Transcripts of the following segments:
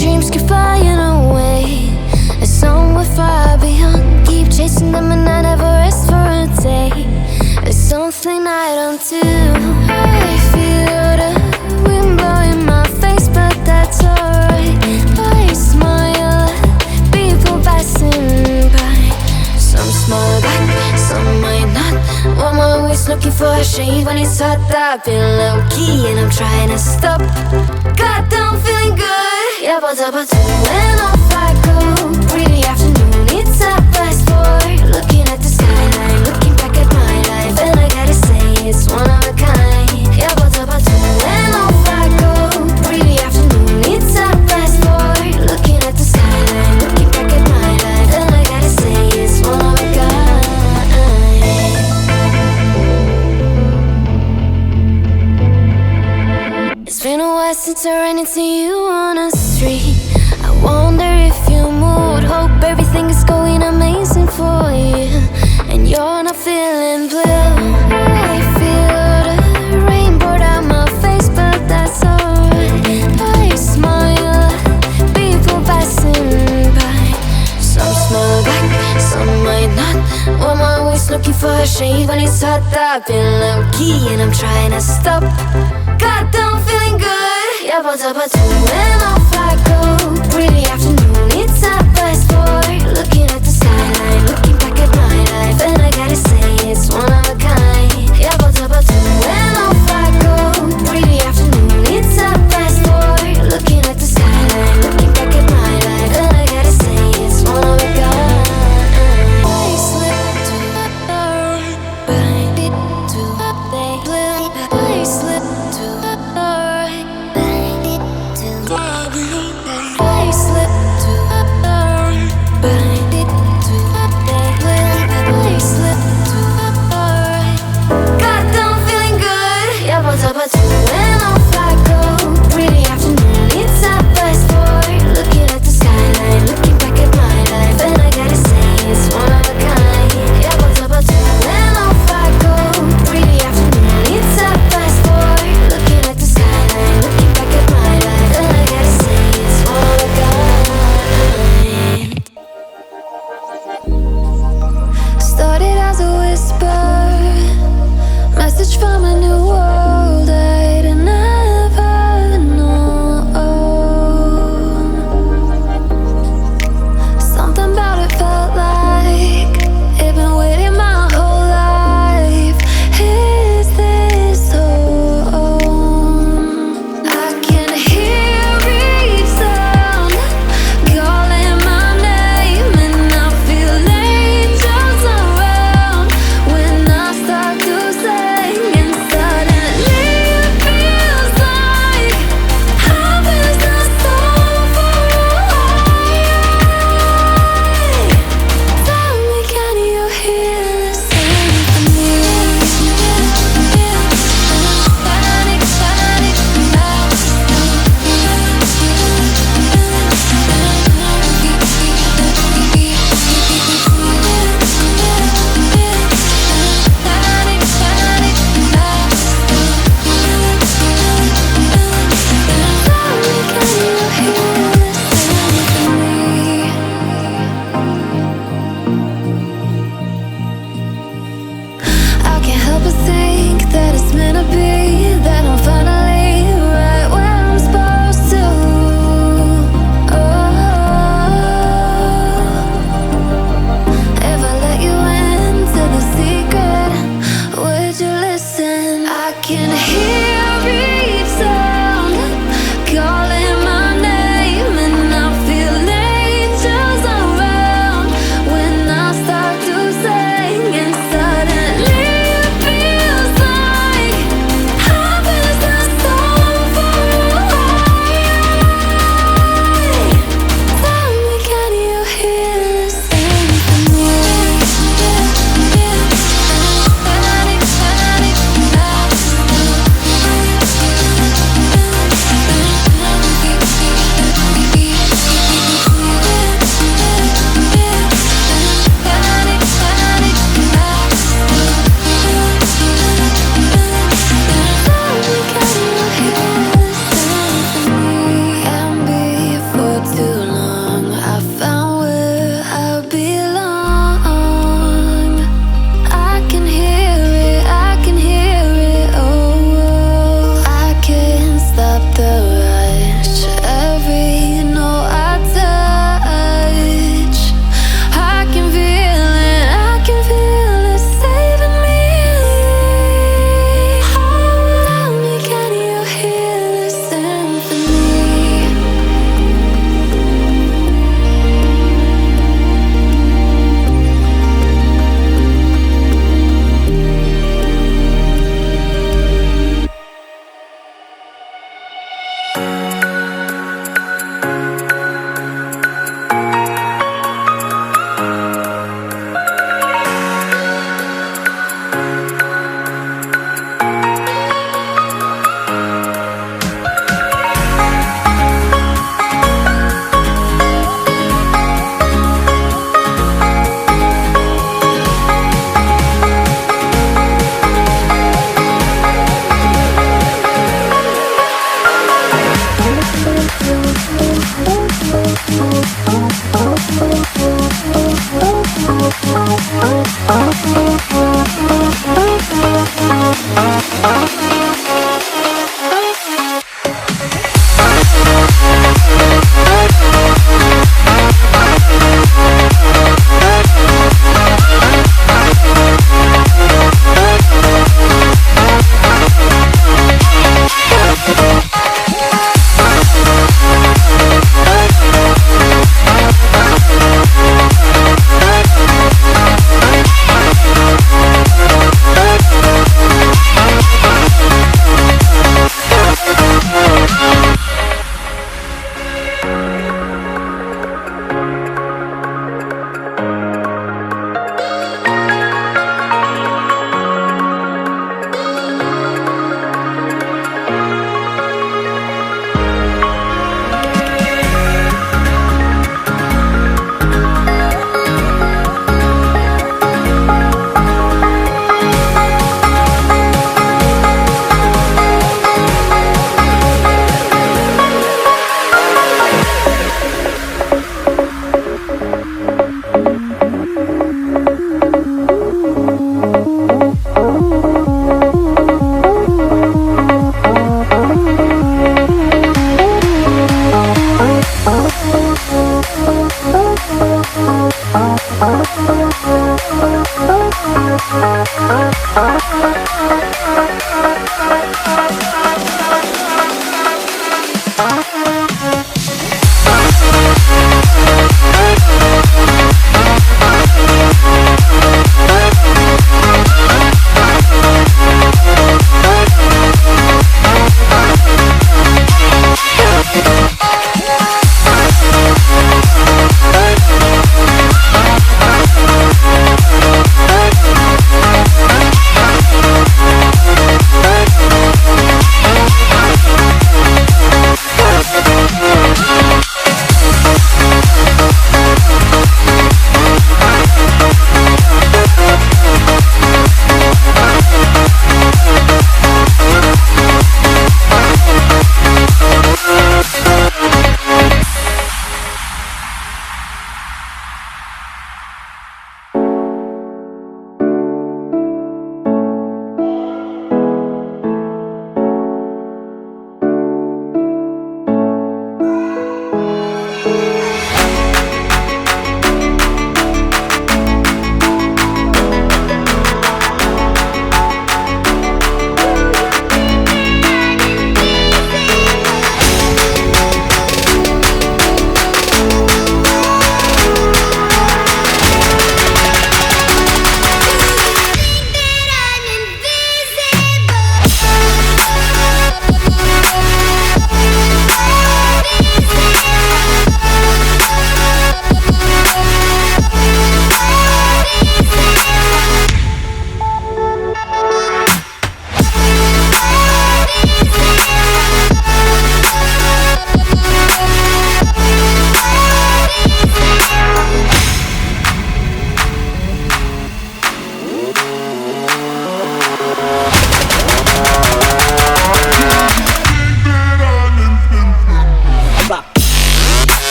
dreams keep flying away, as somewhere far beyond. Keep chasing them and I never rest for a day. There's something I don't do. I feel the wind blowing my face, but that's alright. I smile at people passing by. Some smile back, some might not. I'm always looking for a shade when it's hot. I've been low-key and I'm trying to stop. God, I'm feeling good. Yeah, but when off I go. Pretty afternoon, it's a fast boy. Looking at the skyline, looking back at my life, and I gotta say it's one of a kind. Yeah, but when off I go. Pretty afternoon, it's a fast boy. Looking at the skyline, looking back at my life, and I gotta say it's one of a kind. It's been a while since I ran into you on a street. I wonder if you moved. Hope everything is going amazing for you, and you're not feeling blue. I feel the rain pour down my face, but that's alright. I smile at people passing by. Some smile back, some might not. I'm always looking for a shade when it's hot. I've been low-key and I'm trying to stop. God, I'm feeling good. Yeah, but when off I go. Pretty afternoon, it's a fast boy. Looking at the skyline, looking back at my life, and I gotta say it's one of a kind. Yeah, but when off I go. Pretty afternoon, it's a fast boy. Looking at the skyline, looking back at my life, and I gotta say it's one of a kind. I slip to the right, bind it to the blue. I slip to the right, bind it to the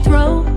throat.